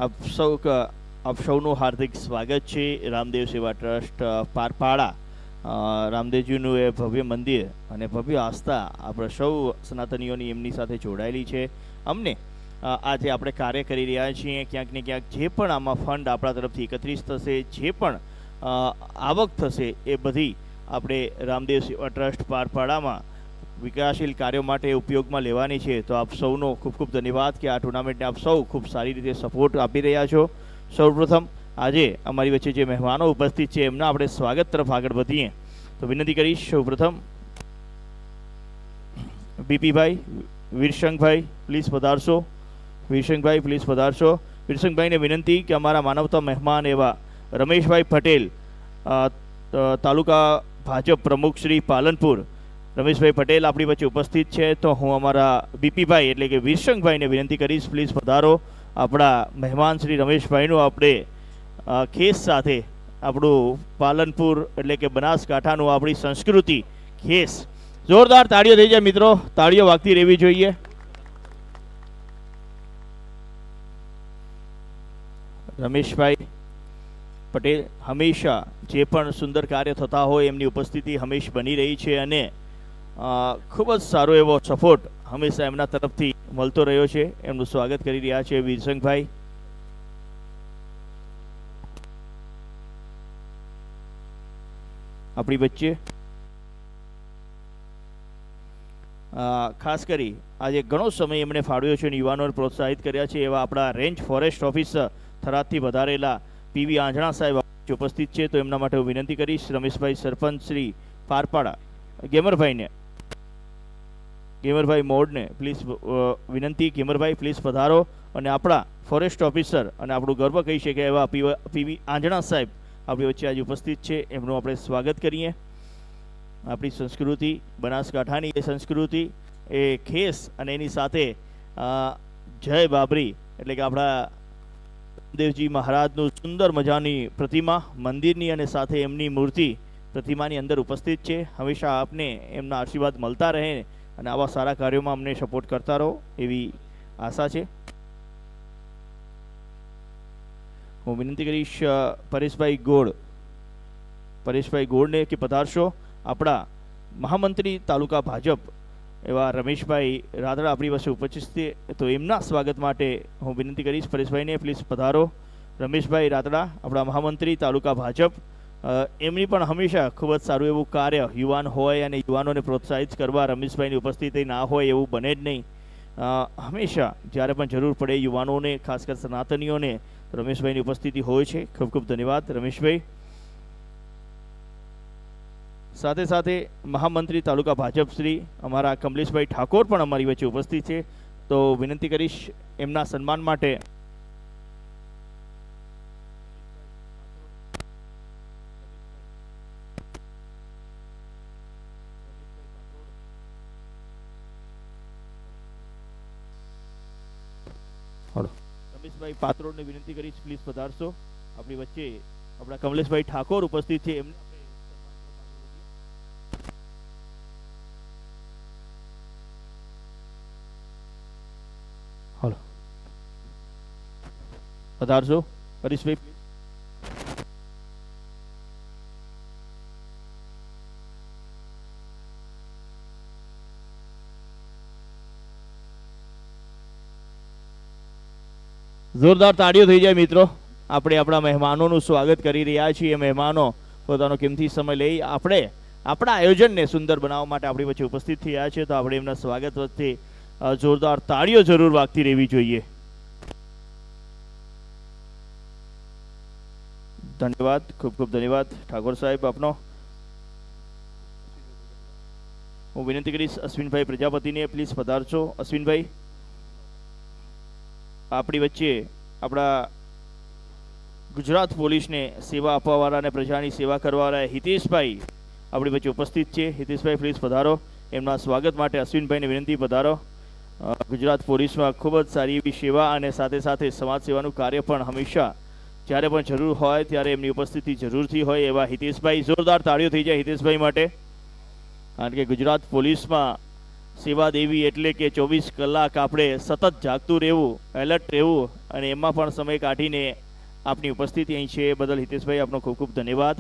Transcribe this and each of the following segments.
આપ સૌનું હાર્દિક સ્વાગત છે રામદેવ સેવા ટ્રસ્ટ પારપાડા રામદેવજીનું એ ભવ્ય મંદિર અને ભવ્ય આસ્થા આપણે સૌ સનાતનીઓની એમની સાથે જોડાયેલી છે. અમને આજે આપણે કાર્ય કરી રહ્યા છીએ ક્યાંક ને ક્યાંક જે પણ આમાં ફંડ આપણા તરફથી એકત્રિત થશે, જે પણ આવક થશે એ બધી આપણે રામદેવ સેવા ટ્રસ્ટ પારપાડામાં વિકાસશીલ કાર્યો માટે ઉપયોગમાં લેવાની છે. તો આપ સૌનો ખૂબ ખૂબ ધન્યવાદ કે આ ટુર્નામેન્ટને આપ સૌ ખૂબ સારી રીતે સપોર્ટ આપી રહ્યા છો. સૌપ્રથમ આજે અમારી વચ્ચે જે મહેમાનો ઉપસ્થિત છે એમના આપણે સ્વાગત તરફ આગળ વધીએ તો વિનંતી કરીશ. સૌપ્રથમ બીપીભાઈ વીરસંગભાઈ પ્લીઝ પધારશો. વીરસંગભાઈ પ્લીઝ પધારશો. વીરસંગભાઈને વિનંતી કે અમારા માનવતા મહેમાન એવા રમેશભાઈ પટેલ, તાલુકા ભાજપ પ્રમુખ શ્રી પાલનપુર, રમેશભાઈ પટેલ આપણી વચ્ચે ઉપસ્થિત છે. તો હું અમારા બીપીભાઈ એટલે કે વીરસંગભાઈને વિનંતી કરીશ પ્લીઝ પધારો. આપણા મહેમાન શ્રી રમેશભાઈનું આપણે ખેસ સાથે આપણું પાલનપુર એટલે કે બનાસકાંઠાનું આપણી સંસ્કૃતિ ખેસ, જોરદાર તાળીઓ થઈ જાય મિત્રો, તાળીઓ વાગતી રહેવી જોઈએ. રમેશભાઈ પટેલ હંમેશા જે પણ સુંદર કાર્ય થતા હોય એમની ઉપસ્થિતિ હંમેશા બની રહી છે અને ખૂબ જ સારો એવો સપોર્ટ હંમેશા એમના તરફથી મળતો રહ્યો છે. એમનું સ્વાગત કરી રહ્યા છે વીરસંગભાઈ. આપણી વચ્ચે ખાસ કરી આજે ઘણો સમય એમણે ફાળવ્યો છે અને યુવાનોને પ્રોત્સાહિત કર્યા છે એવા આપણા રેન્જ ફોરેસ્ટ ઓફિસર થરાદથી વધારેલા પીવી આંજણા સાહેબ ઉપસ્થિત છે. તો એમના માટે હું વિનંતી કરીશ રમેશભાઈ સરપંચ શ્રી પારપાડા ગેમરભાઈ મોડને પ્લીઝ વિનંતી. ગેમરભાઈ પ્લીઝ પધારો. અને આપણા ફોરેસ્ટ ઓફિસર અને આપણું ગર્વ કહી શકાય એવા પીવી આંજણા સાહેબ આપણી વચ્ચે આજે ઉપસ્થિત છે. એમનું આપણે સ્વાગત કરીએ. આપણી સંસ્કૃતિ બનાસકાંઠાની એ સંસ્કૃતિ એ ખેસ અને એની સાથે જય બાબરી એટલે કે આપણા દેવજી મહારાજનું સુંદર મજાની પ્રતિમા મંદિરની અને સાથે એમની મૂર્તિ પ્રતિમાની અંદર ઉપસ્થિત છે. હંમેશા આપને એમના આશીર્વાદ મળતા રહે અને આવા સારા કાર્યોમાં અમને સપોર્ટ કરતા રહો એવી આશા છે. હું વિનંતી કરીશ પરેશભાઈ ગોળને કે પધારશો. આપણા મહામંત્રી તાલુકા ભાજપ એવા રમેશભાઈ રાદડા આપણી પાસે ઉપસ્થિત છે. તો એમના સ્વાગત માટે હું વિનંતી કરીશ પરેશભાઈને પ્લીઝ પધારો. રમેશભાઈ રાદડા આપણા મહામંત્રી તાલુકા ભાજપ, એમની પણ હંમેશા ખૂબ જ સારું એવું કાર્ય યુવાન હોય અને યુવાનોને પ્રોત્સાહિત કરવા રમેશભાઈની ઉપસ્થિતિ ના હોય એવું બને જ નહીં. હંમેશા જ્યારે પણ જરૂર પડે યુવાનોને ખાસ કરી સનાતનીઓને રમેશભાઈની ઉપસ્થિતિ હોય છે. ખૂબ ખૂબ ધન્યવાદ રમેશભાઈ. સાથે સાથે મહામંત્રી તાલુકા ભાજપ શ્રી અમારા કમલેશભાઈ ઠાકોર પણ અમારી વચ્ચે ઉપસ્થિત છે. તો વિનંતી કરીશ એમના સન્માન માટે રમેશભાઈ પાત્રોડને વિનંતી કરીશ પ્લીઝ પધારશો. આપણી વચ્ચે આપણા કમલેશભાઈ ઠાકોર ઉપસ્થિત છે. એમને પધારશો પરેશભાઈ. જોરદાર તાળીઓ થઈ જાય મિત્રો. આપણે આપણા મહેમાનોનું સ્વાગત કરી રહ્યા છીએ. મહેમાનો પોતાનો કિંમતી સમય લઈ આપણે આપણા આયોજનને સુંદર બનાવવા માટે આપણી વચ્ચે ઉપસ્થિત થયા છે. તો આપણે એમના સ્વાગત વચ્ચે જોરદાર તાળીઓ જરૂર વાગતી રહેવી જોઈએ. ધન્યવાદ, ખૂબ ખૂબ ધન્યવાદ ઠાકોર સાહેબ આપનો. હું વિનંતી કરીશ અશ્વિનભાઈ પ્રજાપતિને પ્લીઝ પધારશો. અશ્વિનભાઈ આપણી વચ્ચે આપણા ગુજરાત પોલીસને સેવા આપવાવાળા અને પ્રજાની સેવા કરવાવાળા હિતેશભાઈ આપણી વચ્ચે ઉપસ્થિત છે. હિતેશભાઈ પ્લીઝ પધારો. એમના સ્વાગત માટે અશ્વિનભાઈને વિનંતી પધારો. ગુજરાત પોલીસમાં ખૂબ જ સારી એવી સેવા અને સાથે સાથે સમાજ સેવાનું કાર્ય પણ હંમેશા જ્યારે પણ જરૂર હોય ત્યારે એમની ઉપસ્થિતિ જરૂરથી હોય એવા હિતેશભાઈ. જોરદાર તાળીઓ થઈ જાય હિતેશભાઈ માટે. કારણ કે ગુજરાત પોલીસમાં સેવા દેવી એટલે કે 24 કલાક આપણે સતત જાગતું રહેવું, એલર્ટ રહેવું અને એમાં પણ સમય કાઢીને આપની ઉપસ્થિતિ અહીં છે એ બદલ હિતેશભાઈ આપનો ખૂબ ખૂબ ધન્યવાદ.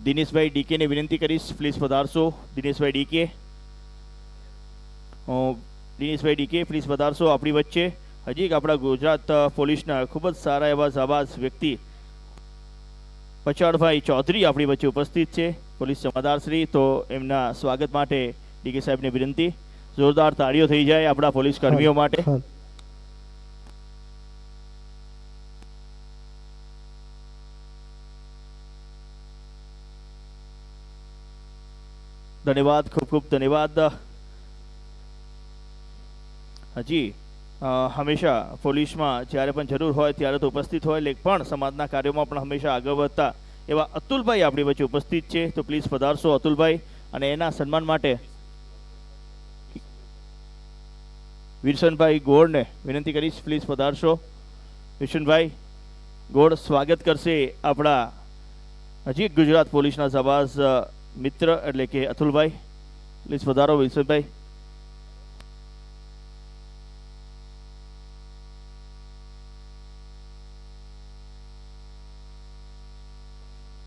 દિનેશભાઈ ડીકે ને વિનંતી કરીશ, પ્લીઝ પધારશો. Dineshbhai DK, Dineshbhai DK please પધારશો આપણી વચ્ચે. હજી એક આપણા ગુજરાત પોલીસના ખૂબ જ સારા એવા જાબાઝ વ્યક્તિ પછાડભાઈ ચૌધરી આપણી વચ્ચે ઉપસ્થિત છે, પોલીસ જમાદાર શ્રી. તો એમના સ્વાગત માટે ડીકે સાહેબને વિનંતી, જોરદાર તાળીઓ થઈ જાય આપણા પોલીસ કર્મીઓ માટે. ધન્યવાદ, ખૂબ ખૂબ ધન્યવાદ. હજી હંમેશા પોલીસમાં જ્યારે પણ જરૂર હોય ત્યારે તો ઉપસ્થિત હોય, પણ સમાજના કાર્યોમાં પણ હંમેશા આગળ વધતા એવા અતુલભાઈ આપણી વચ્ચે ઉપસ્થિત છે. તો પ્લીઝ પધારશો અતુલભાઈ. અને એના સન્માન માટે વિરસનભાઈ ગોળને વિનંતી કરીશ, પ્લીઝ પધારશો. વિરસનભાઈ ગોળ સ્વાગત કરશે આપણા હજી ગુજરાત પોલીસના જાબાઝ મિત્ર એટલે કે અતુલભાઈ. પ્લીઝ પધારો વિરસનભાઈ.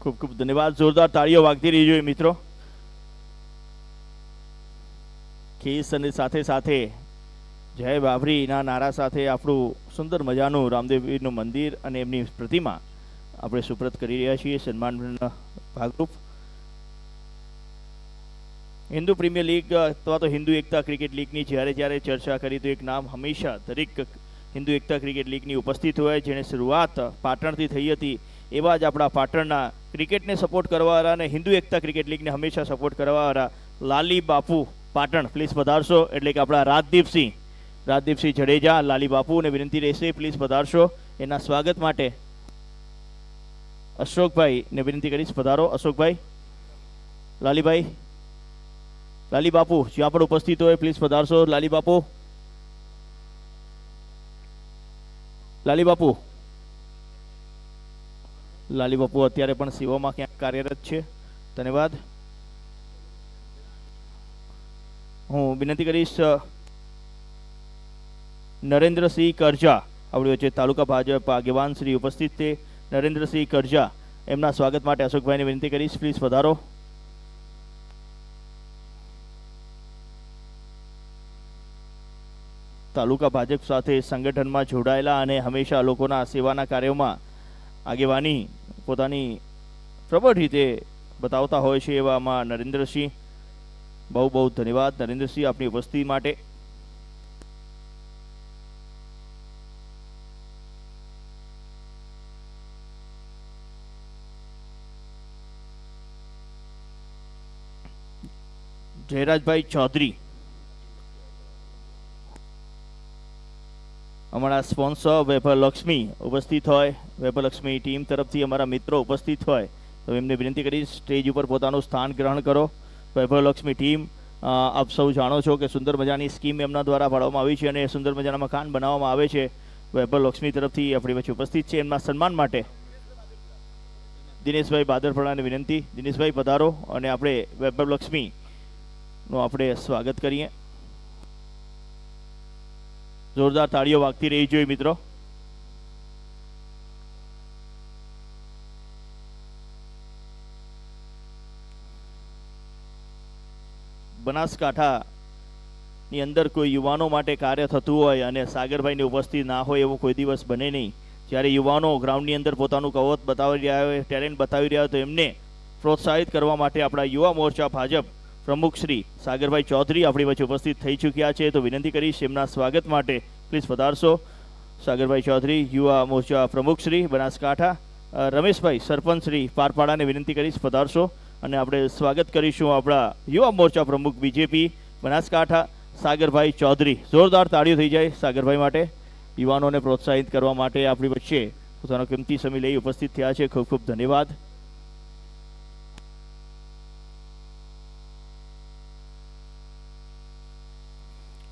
ખૂબ ખૂબ ધન્યવાદ, જોરદાર તાળીઓ વાગતી રહી જોઈએ મિત્રો. કેસ અને સાથે સાથે જય બાબરીના નારા સાથે આપણું સુંદર મજાનું રામદેવનું મંદિર અને એમની પ્રતિમા આપણે સુપ્રત કરી રહ્યા છીએ સન્માનના ભાગરૂપ. હિન્દુ પ્રીમિયર લીગ અથવા તો હિન્દુ એકતા ક્રિકેટ લીગની જ્યારે ચર્ચા કરી તો એક નામ હંમેશા દરેક હિન્દુ એકતા ક્રિકેટ લીગની ઉપસ્થિત હોય, જેને શરૂઆત પાટણથી થઈ હતી. એવા જ આપણા પાટણના ક્રિકેટને સપોર્ટ કરવાવાળા અને હિન્દુ એકતા ક્રિકેટ લીગને હંમેશા સપોર્ટ કરવાવાળા લાલી બાપુ પાટણ, પ્લીઝ પધારશો. એટલે કે આપણા રાજદીપસિંહ જડેજા, લાલી બાપુને વિનંતી રહેશે, પ્લીઝ પધારશો. એના સ્વાગત માટે અશોકભાઈને વિનંતી કરીશ, પધારો અશોકભાઈ. લાલીભાઈ, લાલી બાપુ જ્યાં પણ ઉપસ્થિત હોય પ્લીઝ પધારશો. લાલી બાપુ, લાલી બાપુ, લાલી બાપુ અત્યારે પણ સેવામાં ક્યાંક કાર્યરત છે. ધન્યવાદ. હું વિનંતી કરીશ નરેન્દ્રસિંહ કરજા આપણી વચ્ચે તાલુકા ભાજપ આગેવાન શ્રી ઉપસ્થિત છે. નરેન્દ્રસિંહ કરજા, એમના સ્વાગત માટે અશોકભાઈને વિનંતી કરીશ, પ્લીઝ પધારો. તાલુકા ભાજપ સાથે સંગઠનમાં જોડાયેલા અને હંમેશા લોકોના સેવાના કાર્યોમાં આગેવાની પોતાની પ્રબળ રીતે બતાવતા હોય છે એવામાં નરેન્દ્રસિંહ, બહુ બહુ ધન્યવાદ નરેન્દ્રસિંહ આપની ઉપસ્થિતિ માટે. જયરાજભાઈ ચૌધરી અમારા સ્પોન્સર વૈભવલક્ષ્મી ઉપસ્થિત હોય, વૈભવલક્ષ્મી ટીમ તરફથી અમારા મિત્રો ઉપસ્થિત હોય તો એમને વિનંતી કરીશ સ્ટેજ ઉપર પોતાનું સ્થાન ગ્રહણ કરો. વૈભવલક્ષ્મી ટીમ, આપ સૌ જાણો છો કે સુંદર મજાની સ્કીમ એમના દ્વારા પાડવામાં આવી છે અને સુંદર મજાના મકાન બનાવવામાં આવે છે. વૈભવલક્ષ્મી તરફથી આપણી વચ્ચે ઉપસ્થિત છે. એમના સન્માન માટે દિનેશભાઈ બાદરપડાને વિનંતી, દિનેશભાઈ પધારો અને આપણે વૈભવલક્ષ્મીનું આપણે સ્વાગત કરીએ. જોરદાર તાળીઓ વાગતી રહી જોઈએ મિત્રો. બનાસકાંઠાની અંદર કોઈ યુવાનો માટે કાર્ય થતું હોય અને સાગરભાઈની ઉપસ્થિત ના હોય એવો કોઈ દિવસ બને નહીં. જ્યારે યુવાનો ગ્રાઉન્ડની અંદર પોતાનું કવત બતાવી રહ્યા હોય, ટેલેન્ટ બતાવી રહ્યા હોય તો એમને પ્રોત્સાહિત કરવા માટે આપણા યુવા મોરચા ભાજપ પ્રમુખ શ્રી સાગરભાઈ ચૌધરી આપણી વચ્ચે ઉપસ્થિત થઈ ચૂક્યા છે. તો વિનંતી કરીશ એમના સ્વાગત માટે પ્લીઝ પધારશો. સાગરભાઈ ચૌધરી યુવા મોરચા પ્રમુખ શ્રી બનાસકાંઠા. રમેશભાઈ સરપંચ શ્રી પારપાડાને વિનંતી કરીશ પધારશો અને આપણે સ્વાગત કરીશું આપણા યુવા મોરચા પ્રમુખ બીજેપી બનાસકાંઠા સાગરભાઈ ચૌધરી. જોરદાર તાળીઓ થઈ જાય સાગરભાઈ માટે. યુવાનોને પ્રોત્સાહિત કરવા માટે આપણી વચ્ચે પોતાનો કિંમતી સમય લઈ ઉપસ્થિત થયા છે. ખૂબ ખૂબ ધન્યવાદ.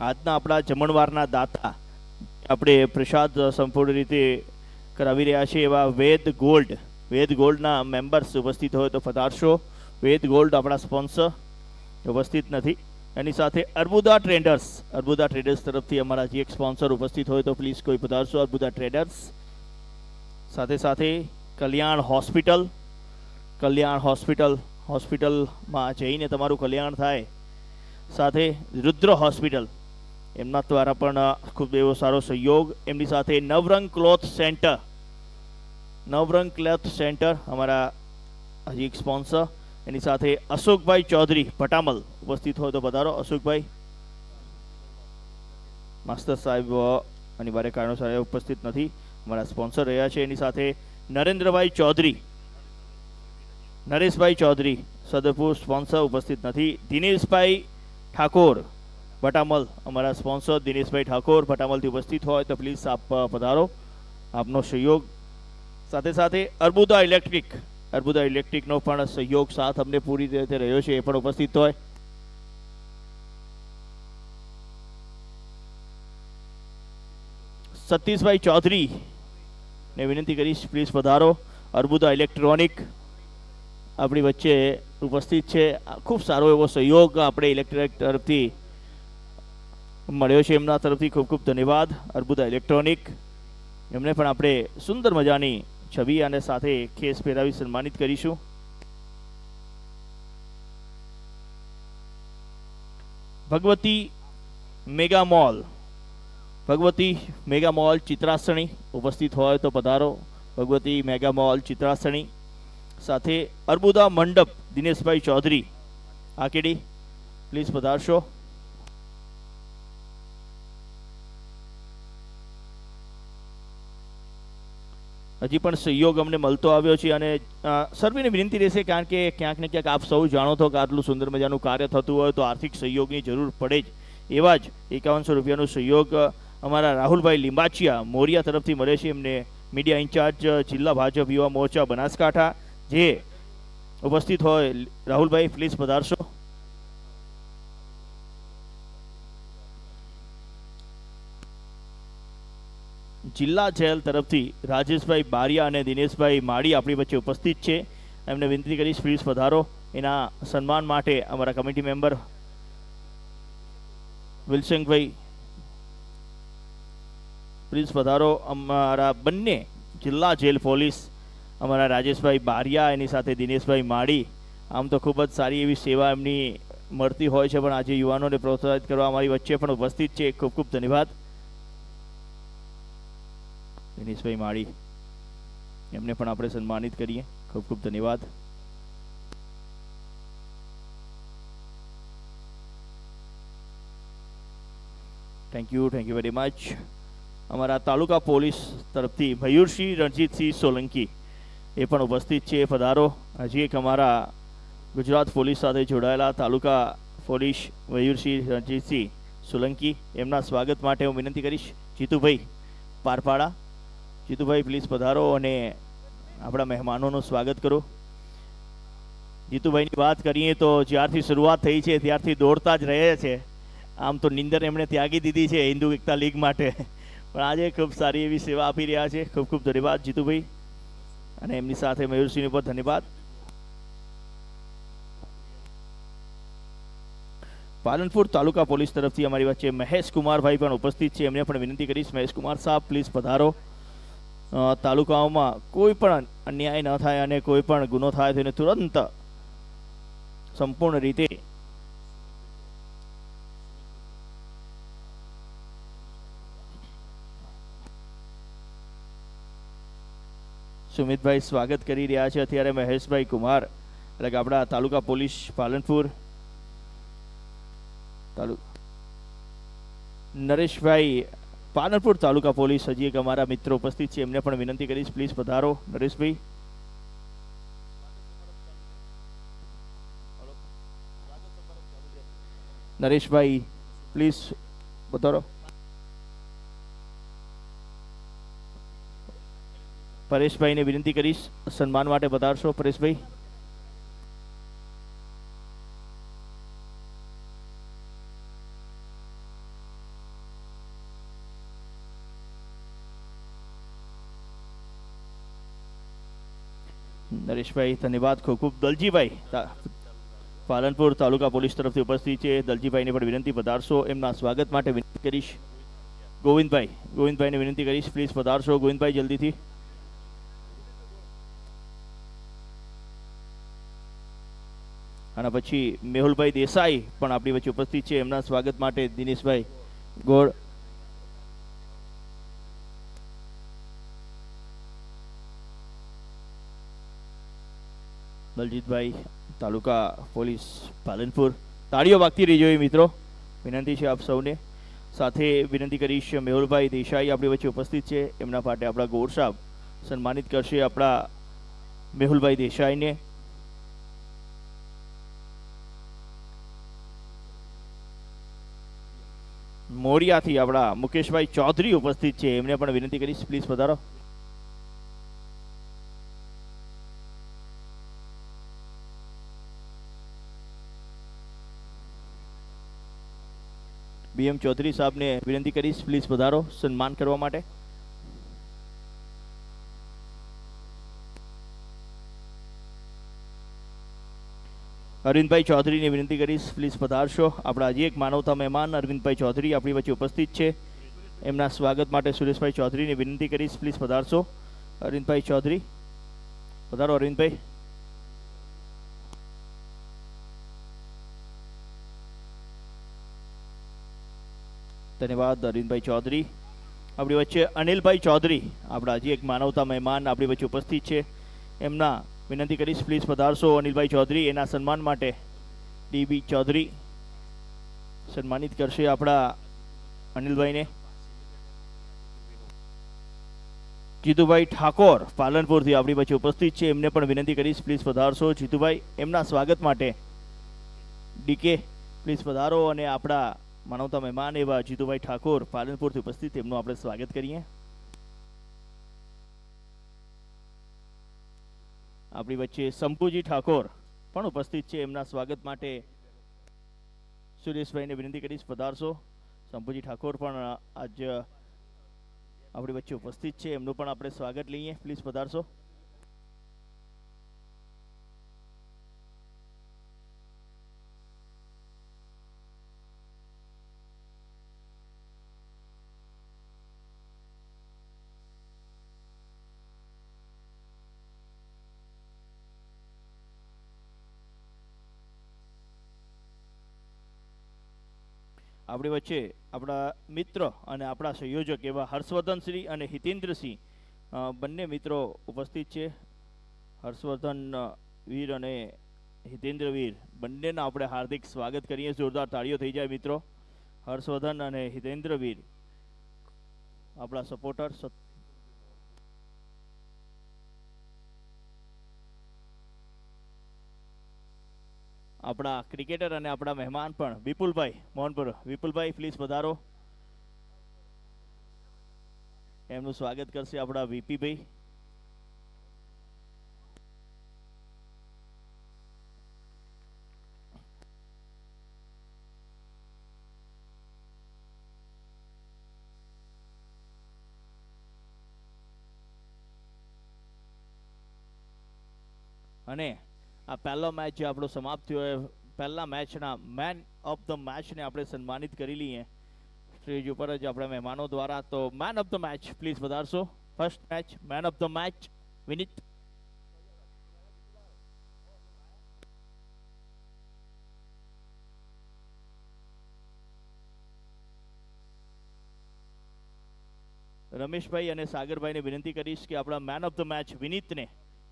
આજના આપણા જમણવારના દાતા આપણે પ્રસાદ સંપૂર્ણ રીતે કરાવી રહ્યા છે એવા વેદ ગોલ્ડ વેદ ગોલ્ડના મેમ્બર્સ ઉપસ્થિત હોય તો પધારશો. વેદ ગોલ્ડ આપણા સ્પોન્સર ઉપસ્થિત નથી. એની સાથે અર્બુદા ટ્રેડર્સ તરફથી અમારા જે એક સ્પોન્સર ઉપસ્થિત હોય તો પ્લીઝ કોઈ પધારશો. અર્બુદા ટ્રેડર્સ સાથે સાથે કલ્યાણ હોસ્પિટલમાં જઈને તમારું કલ્યાણ થાય. સાથે રુદ્ર હોસ્પિટલ એમના દ્વારા પણ ખૂબ એવો સારો સહયોગ. એમની સાથે નવરંગ ક્લોથ સેન્ટર અમારા હજી એક સ્પોન્સર. એની સાથે અશોકભાઈ ચૌધરી ભટામલ ઉપસ્થિત હોય તો પધારો. અશોકભાઈ માસ્ટર સાહેબ અનિવાર્ય કારણોસર ઉપસ્થિત નથી, અમારા સ્પોન્સર રહ્યા છે. એની સાથે નરેશભાઈ ચૌધરી સદરપુર સ્પોન્સર ઉપસ્થિત નથી. દિનેશભાઈ ઠાકોર ભટામલ અમારા સ્પોન્સર દિનેશભાઈ ઠાકોર ભટામલથી ઉપસ્થિત હોય તો પ્લીઝ આપ પધારો, આપનો સહયોગ. સાથે સાથે અર્બુદા ઇલેક્ટ્રિકનો પણ સહયોગ સાથ અમને પૂરી રીતે રહ્યો છે, એ પણ ઉપસ્થિત હોય. સતીશભાઈ ચૌધરી ને વિનંતી કરીશ પ્લીઝ પધારો. અર્બુદા ઇલેક્ટ્રોનિક આપણી વચ્ચે ઉપસ્થિત છે. ખૂબ સારો એવો સહયોગ આપણે ઇલેક્ટ્રિક તરફથી મળ્યો છે, એમના તરફથી ખૂબ ખૂબ ધન્યવાદ. અર્બુદા ઇલેક્ટ્રોનિક એમને પણ આપણે સુંદર મજાની છબી અને સાથે ખેસ પહેરાવી સન્માનિત કરીશું. ભગવતી મેગા મોલ ચિત્રાસણી ઉપસ્થિત હોય તો પધારો. ભગવતી મેગા મોલ ચિત્રાસણી સાથે અર્બુદા મંડપ દિનેશભાઈ ચૌધરી આકેડી પ્લીઝ પધારશો. હજી પણ સહયોગ અમને મળતો આવ્યો છે અને સર્વેને વિનંતી રહેશે, કારણ કે ક્યાંક ને ક્યાંક આપ સૌ જાણો છો કે આટલું સુંદર મજાનું કાર્ય થતું હોય તો આર્થિક સહયોગની જરૂર પડે જ. એવા જ 5100 રૂપિયાનો સહયોગ અમારા રાહુલભાઈ લીંબાચિયા મોરિયા તરફથી મળે છે. એમને મીડિયા ઇન્ચાર્જ જિલ્લા ભાજપ યુવા મોરચા બનાસકાંઠા જે ઉપસ્થિત હોય. રાહુલભાઈ પ્લીઝ પધારશો. જિલ્લા જેલ તરફથી રાજેશભાઈ બારિયા અને દિનેશભાઈ માળી આપણી વચ્ચે ઉપસ્થિત છે. એમને વિનંતી કરીશ પ્લીઝ પધારો. એના સન્માન માટે અમારા કમિટી મેમ્બર વિલસંગભાઈ પ્લીઝ પધારો. અમારા બંને જિલ્લા જેલ પોલીસ અમારા રાજેશભાઈ બારિયા એની સાથે દિનેશભાઈ માળી, આમ તો ખૂબ જ સારી એવી સેવા એમની મળતી હોય છે, પણ આજે યુવાનોને પ્રોત્સાહિત કરવા અમારી વચ્ચે પણ ઉપસ્થિત છે. ખૂબ ખૂબ ધન્યવાદ દિનેશભાઈ માળી, એમને પણ આપણે સન્માનિત કરીએ. ખૂબ ખૂબ ધન્યવાદ. Thank you very much. અમારા તાલુકા પોલીસ તરફથી મયુરસિંહ રણજીતસિંહ સોલંકી એ પણ ઉપસ્થિત છે, પધારો. હજી એક અમારા ગુજરાત પોલીસ સાથે જોડાયેલા તાલુકા પોલીસ મયુરસિંહ રણજીતસિંહ સોલંકી, એમના સ્વાગત માટે હું વિનંતી કરીશ. જીતુભાઈ પારપાડા, જીતુભાઈ પ્લીઝ પધારો અને આપણા મહેમાનોનું સ્વાગત કરો. જીતુભાઈની વાત કરીએ તો જ્યારથી શરૂઆત થઈ છે ત્યારથી દોડતા જ રહે છે. આમ તો નિંદર એમણે ત્યાગી દીધી છે હિન્દુ એકતા લીગ માટે, પણ આજે ખૂબ સારી એવી સેવા આપી રહ્યા છે. ખૂબ ખૂબ ધન્યવાદ જીતુભાઈ, અને એમની સાથે મયુરસિંહ પર ધન્યવાદ. પાલનપુર તાલુકા પોલીસ તરફથી અમારી વચ્ચે મહેશ કુમારભાઈ પણ ઉપસ્થિત છે. એમને પણ વિનંતી કરીશ મહેશ કુમાર સાહેબ પ્લીઝ પધારો. તાલુકાઓમાં કોઈ પણ અન્યાય ન થાય અને કોઈ પણ ગુનો થાય તો એને તુરંત સંપૂર્ણ રીતે સુમિતભાઈ સ્વાગત કરી રહ્યા છે. અત્યારે મહેશભાઈ કુમાર એટલે કે આપણા તાલુકા પોલીસ પાલનપુર નરેશભાઈ પાલનપુર તાલુકા પોલીસ હજી એક અમારા મિત્રો ઉપસ્થિત છે, એમને પણ વિનંતી કરીશ પ્લીઝ પધારો. નરેશભાઈ નરેશભાઈ પ્લીઝ પધારો. પરેશભાઈને વિનંતી કરીશ સન્માન માટે પધારશો. પરેશભાઈ નરેશભાઈ ધન્યવાદ ખૂબ ખૂબ. દલજીભાઈ પાલનપુર તાલુકા પોલીસ તરફથી ઉપસ્થિત છે. દલજીભાઈને પણ વિનંતી પધારશો, એમના સ્વાગત માટે વિનંતી કરીશ. ગોવિંદભાઈને વિનંતી કરીશ, પ્લીઝ પધારશો ગોવિંદભાઈ જલ્દીથી. અને પછી મેહુલભાઈ દેસાઈ પણ આપણી વચ્ચે ઉપસ્થિત છે, એમના સ્વાગત માટે દિનેશભાઈ ગોળ. દલજીતભાઈ તાલુકા પોલીસ પાલનપુર. તાળીઓ વાગતી રહી જોઈએ મિત્રો, વિનંતી છે આપ સૌને. સાથે વિનંતી કરીશ મેહુલભાઈ દેસાઈ આપણી વચ્ચે ઉપસ્થિત છે, એમના માટે આપણા ગોર સાહેબ સન્માનિત કરશે આપણા મેહુલભાઈ દેસાઈને. મોરિયાથી આપણા મુકેશભાઈ ચૌધરી ઉપસ્થિત છે, એમને પણ વિનંતી કરીશ, પ્લીઝ પધારો. બીએમ ચૌધરી સાહેબને વિનંતી કરીશ, પ્લીઝ પધારો સન્માન કરવા માટે. અરવિંદભાઈ ચૌધરીને વિનંતી કરીશ, પ્લીઝ પધારશો. આપણા હજી એક માનવતા મહેમાન અરવિંદભાઈ ચૌધરી આપણી વચ્ચે ઉપસ્થિત છે, એમના સ્વાગત માટે સુરેશભાઈ ચૌધરીને વિનંતી કરીશ, પ્લીઝ પધારશો. અરવિંદભાઈ ચૌધરી પધારો. અરવિંદભાઈ ધન્યવાદ. અરવિંદભાઈ ચૌધરી આપણી વચ્ચે. અનિલભાઈ ચૌધરી આપણા હજી એક માનવતા મહેમાન આપણી વચ્ચે ઉપસ્થિત છે, એમના વિનંતી કરીશ, પ્લીઝ પધારશો. અનિલભાઈ ચૌધરી, એના સન્માન માટે ડીબી ચૌધરી સન્માનિત કરશે આપણા અનિલભાઈને. જીતુભાઈ ઠાકોર પાલનપુરથી આપણી વચ્ચે ઉપસ્થિત છે, એમને પણ વિનંતી કરીશ, પ્લીઝ પધારશો. જીતુભાઈ, એમના સ્વાગત માટે ડીકે પ્લીઝ પધારો. અને આપણા માનવતા મહેમાન એવા જીતુભાઈ ઠાકોર પાલનપુરથી ઉપસ્થિત, એમનું આપણે સ્વાગત કરીએ. આપણી વચ્ચે સંપુજી ઠાકોર પણ ઉપસ્થિત છે, એમના સ્વાગત માટે સુરેશભાઈને વિનંતી કરીશ, પધારશો. સંપુજી ઠાકોર પણ આજ આપણી વચ્ચે ઉપસ્થિત છે, એમનું પણ આપણે સ્વાગત લઈએ, પ્લીઝ પધારશો. આપણી વચ્ચે આપણા મિત્ર અને આપણા સંયોજક એવા હર્ષવર્ધનશ્રી અને હિતેન્દ્રસિંહ બંને મિત્રો ઉપસ્થિત છે. હર્ષવર્ધન વીર અને હિતેન્દ્ર વીર બંનેના આપણે હાર્દિક સ્વાગત કરીએ. જોરદાર તાળીઓ થઈ જાય મિત્રો. હર્ષવર્ધન અને હિતેન્દ્ર વીર આપણા સપોર્ટર. આપણા ક્રિકેટર અને આપણા મહેમાન પણ વિપુલભાઈ મોહનપુર. વિપુલભાઈ પ્લીઝ પધારો. એમનું સ્વાગત કરશે આપણા વીપીભાઈ. અને આ પહેલો મેચ જે આપણો સમાપ્ત થયો, પહેલા મેચના મેન ઓફ ધ મેચને આપણે સન્માનિત કરી લઈએ સ્ટેજ ઉપર જ આપણા મહેમાનો દ્વારા. તો man of the match please પધારશો. First match man of the match Vineet. Rameshbhai અને સાગરભાઈને વિનંતી કરીશ કે આપણા મેન ઓફ ધ મેચ વિનીતને.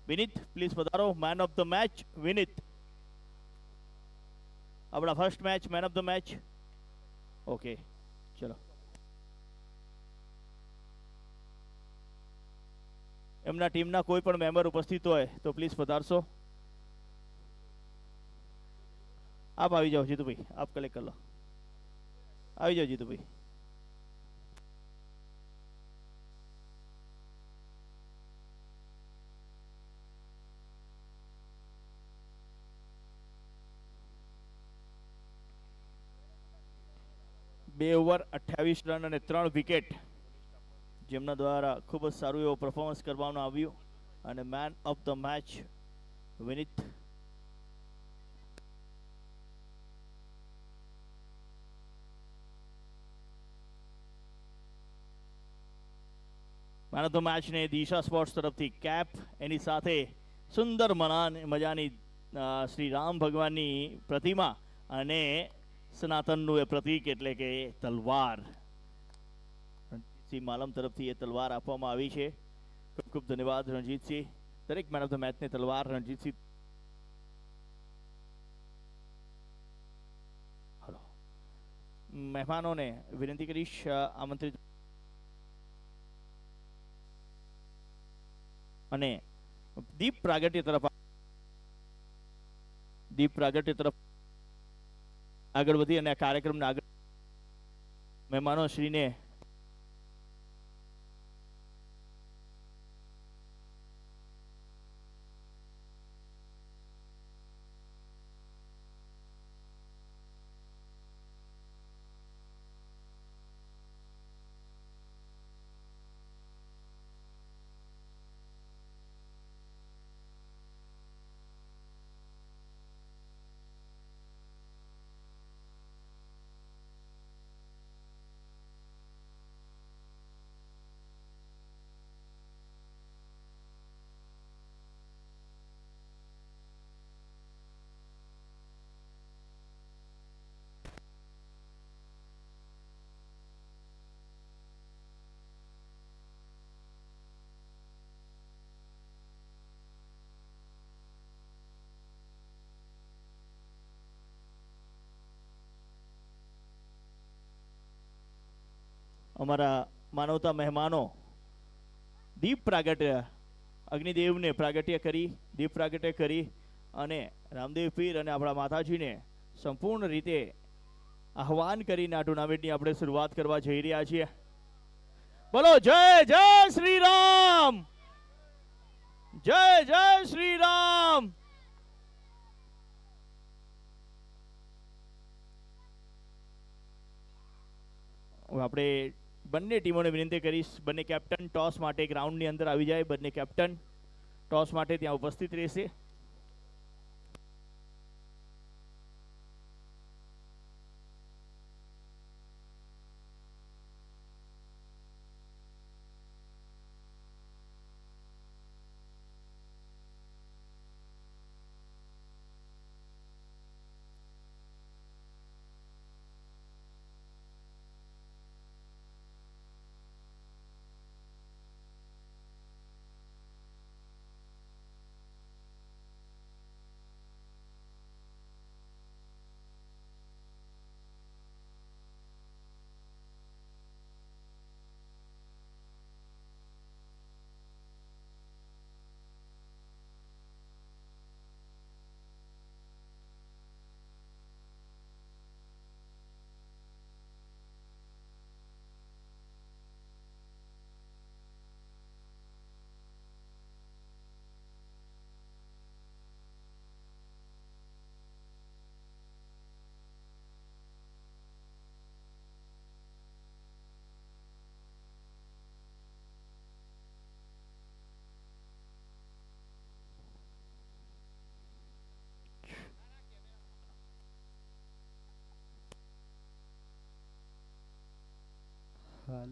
વિનીત પ્લીઝ પધારો. Man of the match Vineet. આપણા first match man of the match. Okay ચલો. એમના ટીમના કોઈ પણ મેમ્બર ઉપસ્થિત હોય તો પ્લીઝ પધારશો. આપ આવી જાઓ જીતુભાઈ, આપ કલેક્ટ કરી લો. આવી જાઓ જીતુભાઈ. બે ઓવર 28 રન અને 3 વિકેટ, જેમના દ્વારા ખૂબ જ સારું એવું પરફોર્મન્સ કરવામાં આવ્યું. અને મેન ઓફ ધ મેચ વિનીત. માનો તો મેચને દિશા સ્પોર્ટ્સ તરફથી કેપ, એની સાથે સુંદર મજાની શ્રી રામ ભગવાનની પ્રતિમા અને સનાતનનું એ પ્રતીક એટલે કે તલવાર, રણજીતસિંહ માલમ તરફથી એ તલવાર આપવામાં આવી છે. ખૂબ ખૂબ ધન્યવાદ રણજીતસિંહ. દરેક મેન ઓફ ધ મેચને તલવાર રણજીતસિંહ. હલો, મહેમાનોને વિનંતી કરીશ આમંત્રિત અને દીપ પ્રાગટ્ય તરફ આગળ વધી અને આ કાર્યક્રમના આગળ મહેમાનો શ્રીને અમારા માનવતા મહેમાનો દીપ પ્રાગટ્ય, અગ્નિદેવને પ્રાગટ્ય કરી, દીપ પ્રાગટ્ય કરી અને રામદેવ પીર અને આપણા માતાજીને સંપૂર્ણ રીતે આહવાન કરીને આ ટુર્નામેન્ટની આપણે શરૂઆત કરવા જઈ રહ્યા છીએ. બોલો જય જય શ્રી રામ, જય જય શ્રી રામ. આપણે બંને ટીમોને વિનંતી કરીશ, બંને કેપ્ટન ટોસ માટે ગ્રાઉન્ડની અંદર આવી જાય. બંને કેપ્ટન ટોસ માટે ત્યાં ઉપસ્થિત રહેશે. હાલ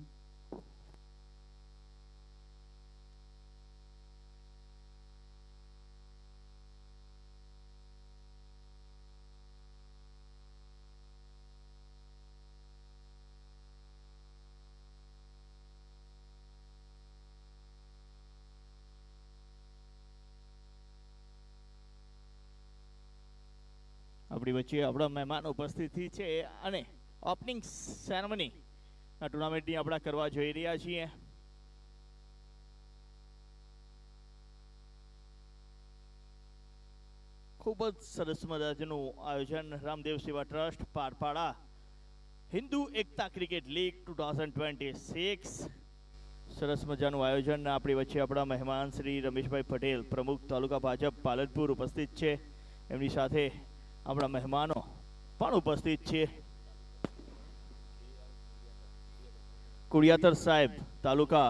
આપણી વચ્ચે આપણા મહેમાન ઉપસ્થિત છે અને ઓપનિંગ સેરેમની આ ટુર્નામેન્ટની આપણે કરવા જઈ રહ્યા છીએ. ખૂબ જ સરસ મજાનું આયોજન રામદેવ સેવા ટ્રસ્ટ પારપાડા હિન્દુ એકતા ક્રિકેટ લીગ 2026. સરસ મજાનું આયોજન. આપણી વચ્ચે આપણા મહેમાન શ્રી રમેશભાઈ પટેલ, પ્રમુખ તાલુકા ભાજપ પાલનપુર ઉપસ્થિત છે. એમની સાથે આપણા મહેમાનો પણ ઉપસ્થિત છે. કુડિયાતર સાહેબ, તાલુકા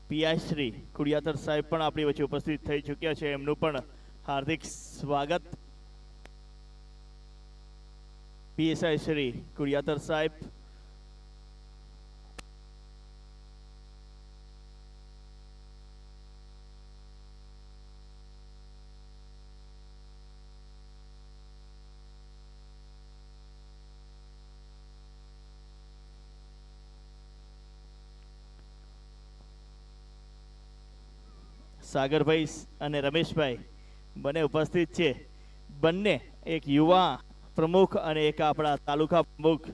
પીઆઈ શ્રી કુડિયાતર સાહેબ પણ આપણી વચ્ચે ઉપસ્થિત થઈ ચૂક્યા છે. એમનું પણ હાર્દિક સ્વાગત પીએસઆઈ શ્રી કુડિયાતર સાહેબ. સાગરભાઈ અને રમેશભાઈ બંને ઉપસ્થિત છે. બંને એક યુવા પ્રમુખ અને એક આપણા તાલુકા પ્રમુખ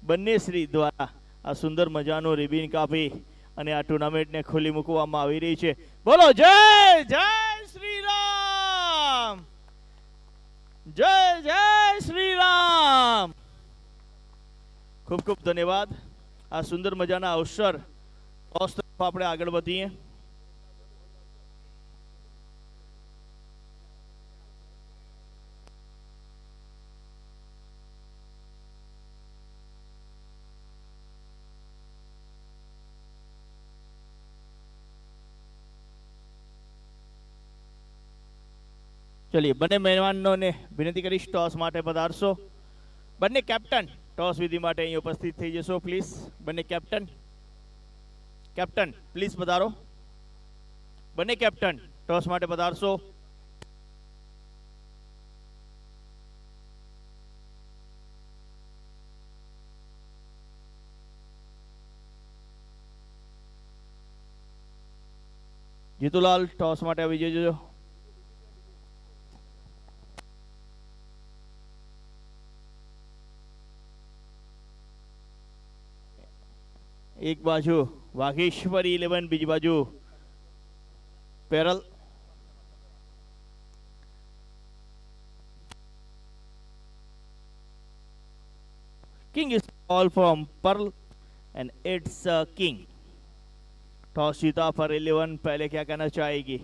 બંને શ્રી દ્વારા આ સુંદર મજાનું રિબિન કાપી અને આ ટુર્નામેન્ટને ખુલ્લી મૂકવામાં આવી રહી છે. બોલો જય જય શ્રી રામ, જય જય શ્રી રામ. ખૂબ ખૂબ ધન્યવાદ. આ સુંદર મજાના અવસર તરફ આપણે આગળ વધીએ. ચલીએ બંને મહેમાનોને વિનંતી કરીશ ટોસ માટે પધારશો. બંને કેપ્ટન ટોસ વિધિ માટે અહીં ઉપસ્થિત થઈ જશો પ્લીઝ. બંને કેપ્ટન કેપ્ટન પ્લીઝ પધારો. બંને કેપ્ટન ટોસ માટે પધારશો. જીતુલાલ ટોસ માટે આવી જજો. એક બાજુ વાઘેશ્વરી 11, બીજી બાજુ parole. King is all from Perl and it's king. Toss जीता पर 11 पहले क्या कहना चाहेगी?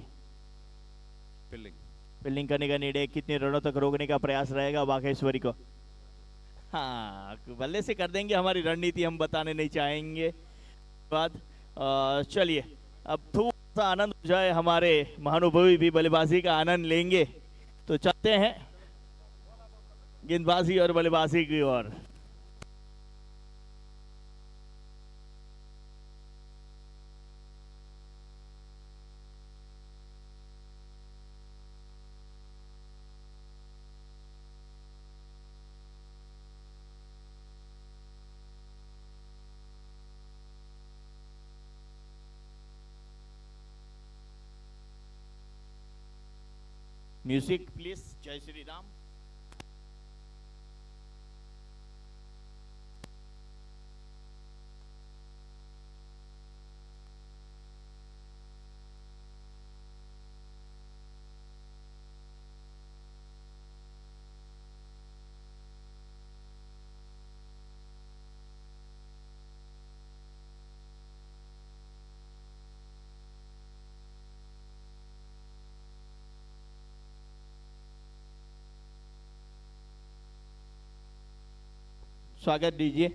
फील्डिंग फील्डिंग करने का निर्णय. कितने रनों तक रोकने का प्रयास रहेगा बागेश्वरी को? हाँ बल्ले से कर देंगे, हमारी रणनीति हम बताने नहीं चाहेंगे. बाद चलिए अब थोड़ा सा आनंद हो जाए, हमारे महानुभवी भी बल्लेबाजी का आनंद लेंगे. तो चलते हैं गेंदबाजी और बल्लेबाजी की ओर. Music please. जय श्री राम. स्वागत दीजिए.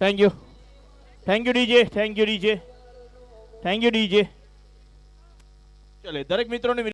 Thank you DJ, thank you DJ. ચલે દરેક મિત્રોને